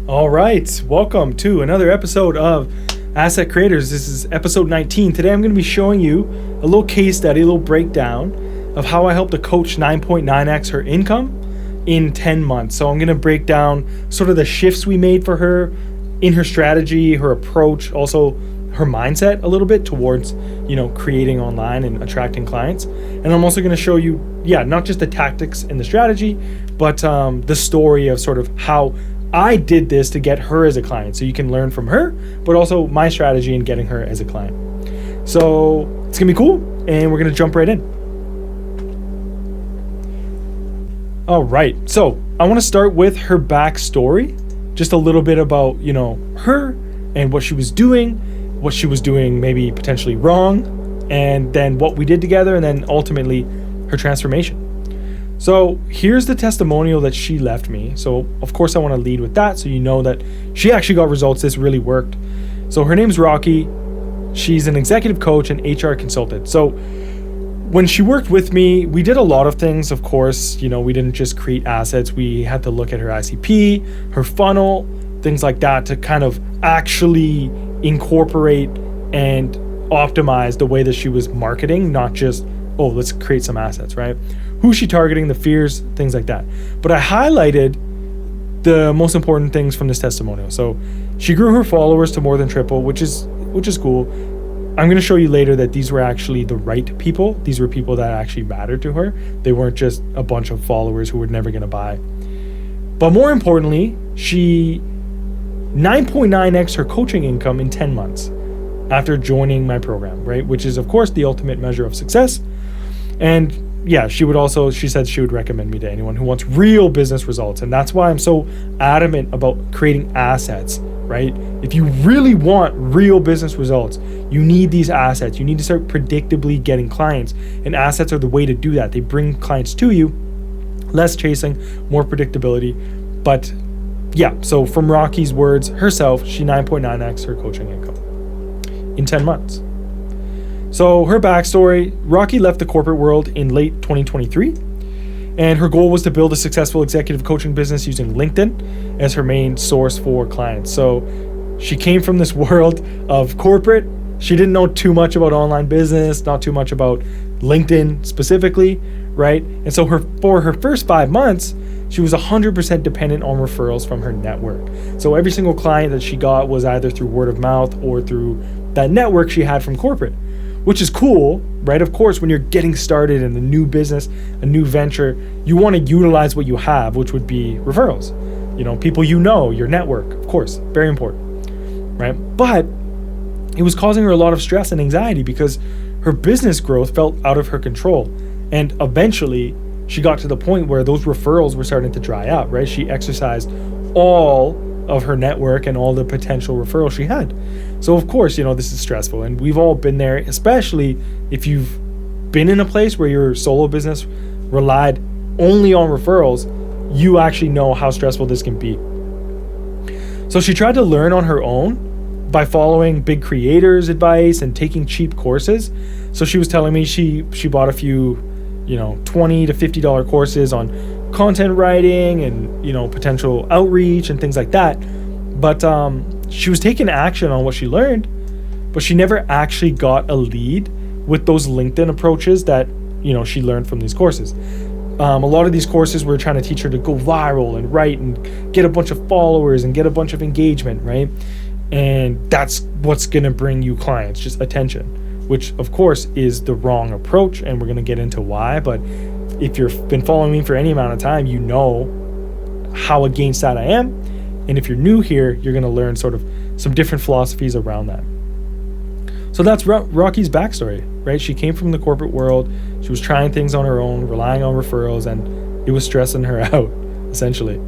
All right, welcome to another episode of Asset Creators. This is episode 19. Today I'm going to be showing you a little case study, a little breakdown of how I helped a coach 9.9x her income in 10 months. So I'm going to break down sort of the shifts we made for her in her strategy, her approach, also her mindset a little bit towards, creating online and attracting clients. And I'm also going to show you, not just the tactics and the strategy, but the story of sort of how I did this to get her as a client. So you can learn from her, but also my strategy in getting her as a client. So it's going to be cool, and we're going to jump right in. All right, so I want to start with her backstory, just a little bit about, her and what she was doing maybe potentially wrong, and then what we did together, and then ultimately her transformation. So here's the testimonial that she left me. So of course I want to lead with that so you know that she actually got results. This really worked. So her name's Rocky. She's an executive coach and HR consultant. So when she worked with me, we did a lot of things. Of course, we didn't just create assets. We had to look at her ICP, her funnel, things like that to kind of actually incorporate and optimize the way that she was marketing, not just, let's create some assets, right? Who's she targeting, the fears, things like that. But I highlighted the most important things from this testimonial. So she grew her followers to more than triple, which is cool. I'm going to show you later that these were actually the right people. These were people that actually mattered to her. They weren't just a bunch of followers who were never going to buy. But more importantly, she 9.9x her coaching income in 10 months after joining my program, right? Which is, of course, the ultimate measure of success. And she said she would recommend me to anyone who wants real business results. And that's why I'm so adamant about creating assets, right? If you really want real business results, you need these assets. You need to start predictably getting clients. And assets are the way to do that. They bring clients to you, less chasing, more predictability. But so from Rocky's words herself, she 9.9x her coaching income in 10 months. So her backstory, Rocky left the corporate world in late 2023, and her goal was to build a successful executive coaching business using LinkedIn as her main source for clients. So she came from this world of corporate. She didn't know too much about online business, not too much about LinkedIn specifically, right? And so for her first 5 months, she was 100% dependent on referrals from her network. So every single client that she got was either through word of mouth or through that network she had from corporate, which is cool, right? Of course, when you're getting started in a new business, a new venture, you want to utilize what you have, which would be referrals. People your network, of course, very important, right? But it was causing her a lot of stress and anxiety because her business growth felt out of her control. And eventually, she got to the point where those referrals were starting to dry up, right? She exercised all of her network and all the potential referrals she had. So of course, this is stressful, and we've all been there, especially if you've been in a place where your solo business relied only on referrals. You actually know how stressful this can be. So she tried to learn on her own by following big creators' advice and taking cheap courses. So she was telling me she bought a few $20 to $50 courses on content writing and, potential outreach and things like that. But she was taking action on what she learned, but she never actually got a lead with those LinkedIn approaches that, she learned from these courses. A lot of these courses were trying to teach her to go viral and write and get a bunch of followers and get a bunch of engagement, right? And that's what's going to bring you clients, just attention, which of course is the wrong approach, and we're going to get into why. But if you've been following me for any amount of time, you know how against that I am. And if you're new here, you're going to learn sort of some different philosophies around that. So that's Rocky's backstory, right? She came from the corporate world. She was trying things on her own, relying on referrals, and it was stressing her out, essentially.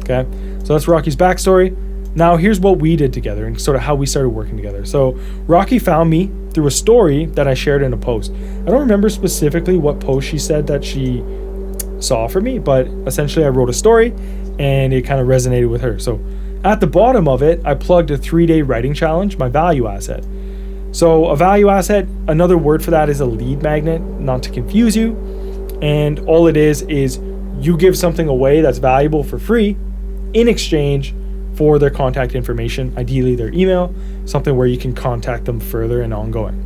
Okay, so that's Rocky's backstory. Now here's what we did together and sort of how we started working together. So Rocky found me through a story that I shared in a post. I don't remember specifically what post she said that she saw for me, but essentially I wrote a story and it kind of resonated with her. So at the bottom of it, I plugged a 3-day writing challenge, my value asset. So a value asset, another word for that is a lead magnet, not to confuse you. And all it is you give something away that's valuable for free, in exchange for their contact information, ideally their email, something where you can contact them further and ongoing.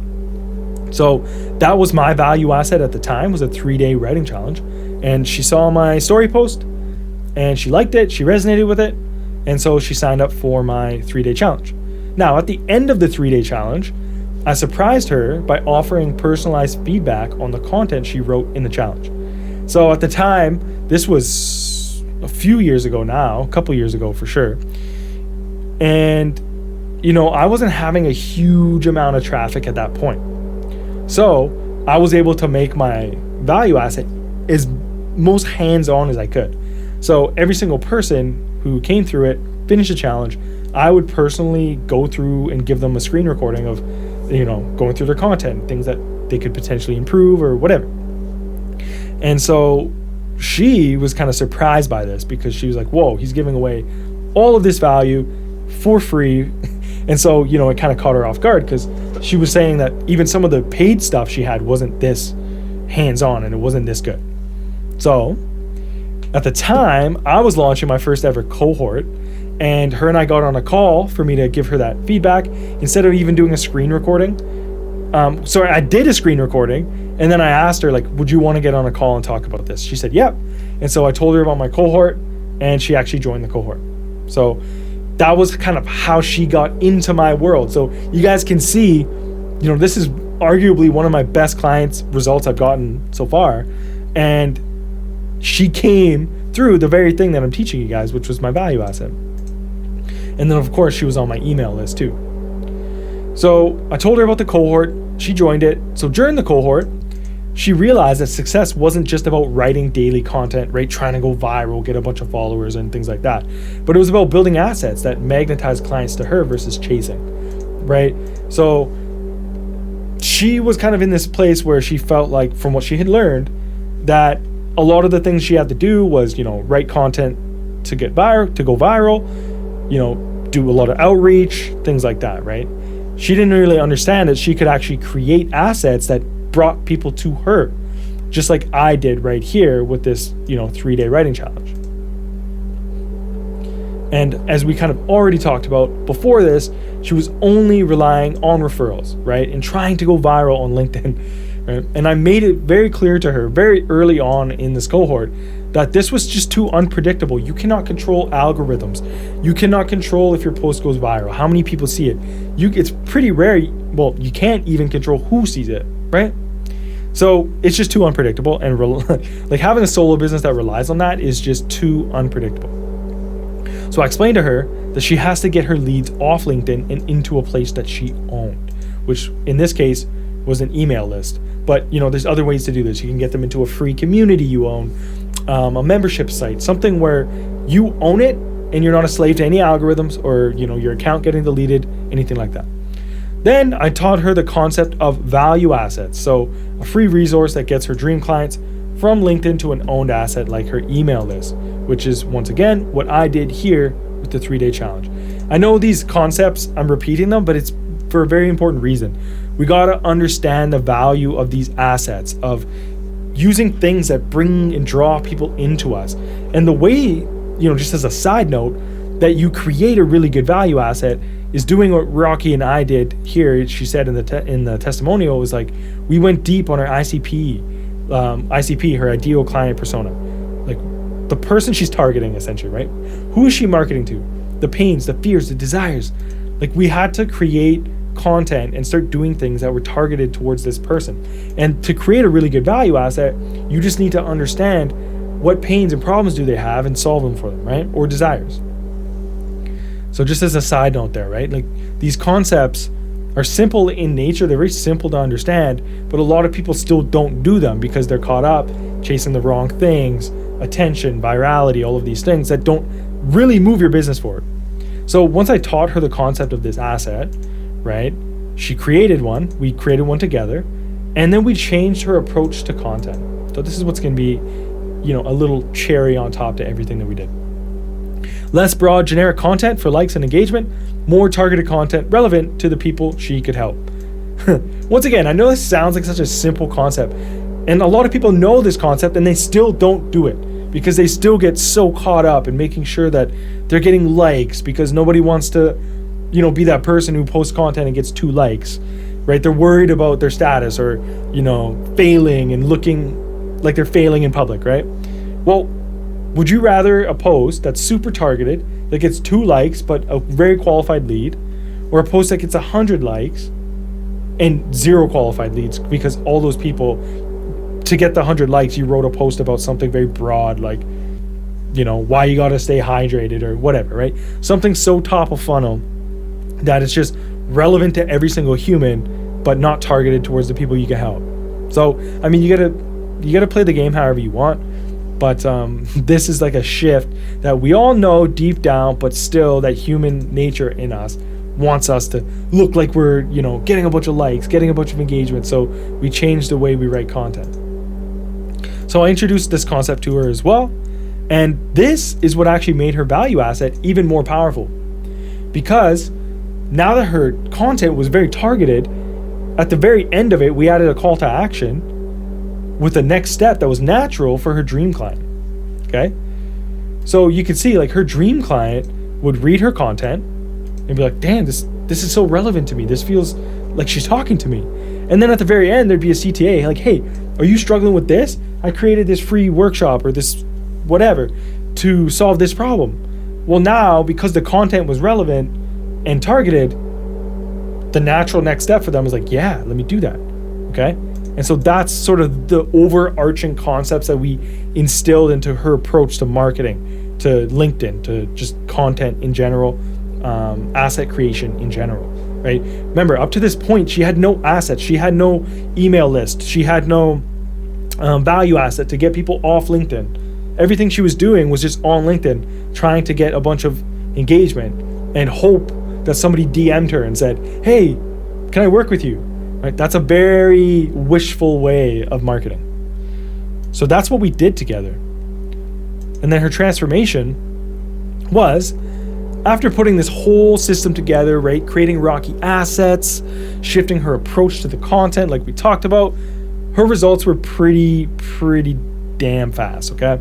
So that was my value asset at the time, was a 3-day writing challenge. And she saw my story post and she liked it, she resonated with it, and so she signed up for my 3-day challenge. Now, at the end of the 3-day challenge, I surprised her by offering personalized feedback on the content she wrote in the challenge. So at the time, this was a few years ago now, a couple years ago for sure. And, I wasn't having a huge amount of traffic at that point. So I was able to make my value asset as most hands-on as I could. So every single person who came through it, finished the challenge, I would personally go through and give them a screen recording of, going through their content, things that they could potentially improve or whatever. And so she was kind of surprised by this because she was like, whoa, he's giving away all of this value for free. And so, it kind of caught her off guard because she was saying that even some of the paid stuff she had wasn't this hands-on and it wasn't this good. So at the time, I was launching my first ever cohort, and her and I got on a call for me to give her that feedback instead of even doing a screen recording. So I did a screen recording, and then I asked her, would you want to get on a call and talk about this? She said, yep. And so I told her about my cohort, and she actually joined the cohort. So that was kind of how she got into my world. So you guys can see, this is arguably one of my best clients results I've gotten so far. And she came through the very thing that I'm teaching you guys, which was my value asset. And then of course she was on my email list too. So I told her about the cohort, she joined it. So during the cohort, she realized that success wasn't just about writing daily content, right? Trying to go viral, get a bunch of followers and things like that. But it was about building assets that magnetize clients to her versus chasing, right? So she was kind of in this place where she felt like, from what she had learned, that a lot of the things she had to do was, write content to go viral, do a lot of outreach, things like that, right? She didn't really understand that she could actually create assets that brought people to her, just like I did right here with this, 3-day writing challenge. And as we kind of already talked about before this, she was only relying on referrals, right? And trying to go viral on LinkedIn, right? And I made it very clear to her very early on in this cohort that this was just too unpredictable. You cannot control algorithms. You cannot control if your post goes viral, how many people see it. It's pretty rare. Well, you can't even control who sees it, right? So it's just too unpredictable, and having a solo business that relies on that is just too unpredictable. So I explained to her that she has to get her leads off LinkedIn and into a place that she owned, which in this case was an email list. But there's other ways to do this. You can get them into a free community you own, a membership site, something where you own it and you're not a slave to any algorithms or your account getting deleted, anything like that. Then I taught her the concept of value assets. So a free resource that gets her dream clients from LinkedIn to an owned asset like her email list, which is once again what I did here with the 3-day challenge. I know these concepts, I'm repeating them, but it's for a very important reason. We got to understand the value of these assets, of using things that bring and draw people into us. And the way, just as a side note, that you create a really good value asset is doing what Rocky and I did here. She said in the testimonial, was like, we went deep on our ICP, her ideal client persona, like the person she's targeting essentially, right? Who is she marketing to? The pains, the fears, the desires. Like, we had to create content and start doing things that were targeted towards this person. And to create a really good value asset, you just need to understand what pains and problems do they have and solve them for them, right? Or desires. So just as a side note there, right? Like, these concepts are simple in nature. They're very simple to understand, but a lot of people still don't do them because they're caught up chasing the wrong things, attention, virality, all of these things that don't really move your business forward. So once I taught her the concept of this asset, right? She created one, we created one together, and then we changed her approach to content. So this is what's going to be, a little cherry on top to everything that we did. Less broad, generic content for likes and engagement, more targeted content relevant to the people she could help. Once again, I know this sounds like such a simple concept, and a lot of people know this concept and they still don't do it, because they still get so caught up in making sure that they're getting likes, because nobody wants to, be that person who posts content and gets 2 likes, right? They're worried about their status or, failing and looking like they're failing in public, right? Well, would you rather a post that's super targeted, that gets 2 likes, but a very qualified lead, or a post that gets 100 likes and 0 qualified leads, because all those people, to get the 100 likes, you wrote a post about something very broad, like, why you got to stay hydrated or whatever, right? Something so top of funnel that it's just relevant to every single human, but not targeted towards the people you can help. So, you gotta play the game however you want. But this is like a shift that we all know deep down, but still that human nature in us wants us to look like we're, getting a bunch of likes, getting a bunch of engagement. So we change the way we write content. So I introduced this concept to her as well. And this is what actually made her value asset even more powerful. Because now that her content was very targeted, at the very end of it, we added a call to action with the next step that was natural for her dream client. Okay? So you could see, like, her dream client would read her content and be like, damn, this is so relevant to me. This feels like she's talking to me. And then at the very end, there'd be a CTA like, hey, are you struggling with this? I created this free workshop or this whatever to solve this problem. Well, now, because the content was relevant and targeted, the natural next step for them is like, yeah, let me do that. Okay? And so that's sort of the overarching concepts that we instilled into her approach to marketing, to LinkedIn, to just content in general, asset creation in general, right? Remember, up to this point, she had no assets. She had no email list. She had no value asset to get people off LinkedIn. Everything she was doing was just on LinkedIn, trying to get a bunch of engagement and hope that somebody DM'd her and said, hey, can I work with you? Right? That's a very wishful way of marketing. So that's what we did together. And then her transformation was, after putting this whole system together, right, creating Rocky assets, shifting her approach to the content like we talked about, her results were pretty damn fast, okay?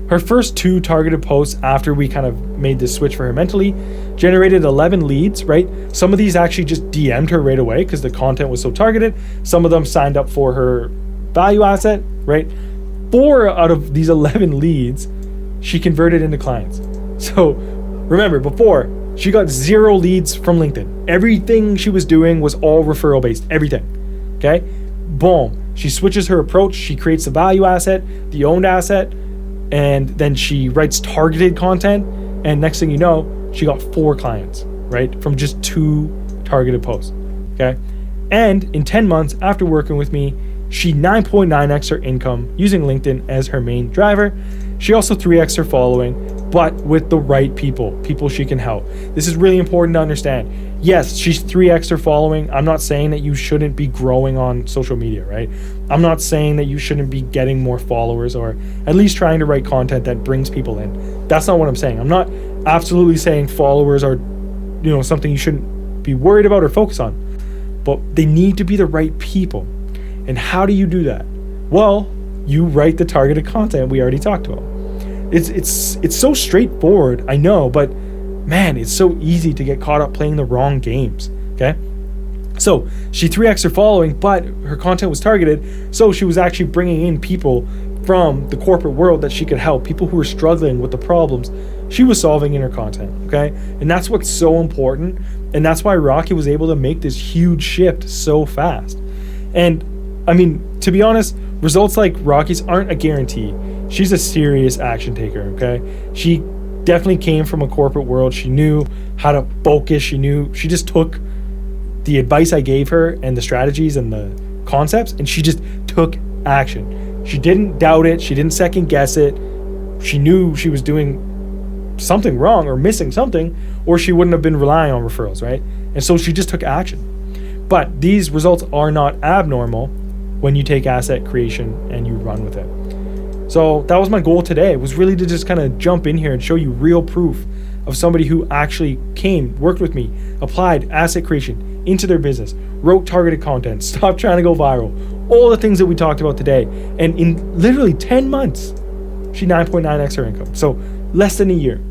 Her first 2 targeted posts after we kind of made this switch for her mentally generated 11 leads, right? Some of these actually just DM'd her right away because the content was so targeted. Some of them signed up for her value asset, right? 4 out of these 11 leads, she converted into clients. So remember, before, she got 0 leads from LinkedIn. Everything she was doing was all referral based, everything, okay? Boom. She switches her approach. She creates the value asset, the owned asset, and then she writes targeted content, and next thing you know, she got 4 clients, right? From just 2 targeted posts, okay? And in 10 months after working with me, she 9.9x her income using LinkedIn as her main driver. She also 3x her following, but with the right people she can help. This is really important to understand. Yes, she's 3x her following. I'm not saying that you shouldn't be growing on social media, right? I'm not saying that you shouldn't be getting more followers or at least trying to write content that brings people in. That's not what I'm saying. I'm not absolutely saying followers are, something you shouldn't be worried about or focus on, but they need to be the right people. And how do you do that? Well, you write the targeted content we already talked about. It's so straightforward, I know, but man, it's so easy to get caught up playing the wrong games, okay? So she 3x her following, but her content was targeted, so she was actually bringing in people from the corporate world that she could help, people who were struggling with the problems she was solving in her content, okay? And that's what's so important, and that's why Rocky was able to make this huge shift so fast. And to be honest, results like Rocky's aren't a guarantee. She's a serious action taker, okay? She definitely came from a corporate world. She knew how to focus. She just took the advice I gave her and the strategies and the concepts, and she just took action. She didn't doubt it. She didn't second guess it. She knew she was doing something wrong or missing something, or she wouldn't have been relying on referrals, right? And so she just took action. But these results are not abnormal when you take asset creation and you run with it. So that was my goal today, was really to just kind of jump in here and show you real proof of somebody who actually came, worked with me, applied asset creation into their business, wrote targeted content, stopped trying to go viral, all the things that we talked about today. And in literally 10 months, She 9.9x her income. So less than a year.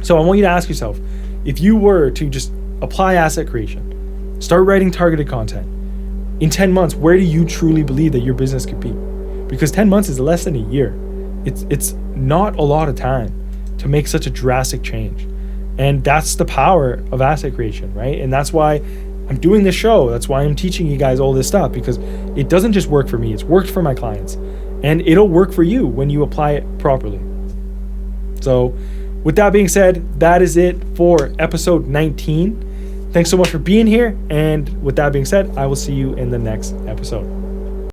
So I want you to ask yourself, if you were to just apply asset creation, start writing targeted content, in 10 months, where do you truly believe that your business could be? Because 10 months is less than a year. It's not a lot of time to make such a drastic change. And that's the power of asset creation, right? And that's why I'm doing this show. That's why I'm teaching you guys all this stuff, because it doesn't just work for me. It's worked for my clients. And it'll work for you when you apply it properly. So with that being said, that is it for episode 19. Thanks so much for being here. And with that being said, I will see you in the next episode.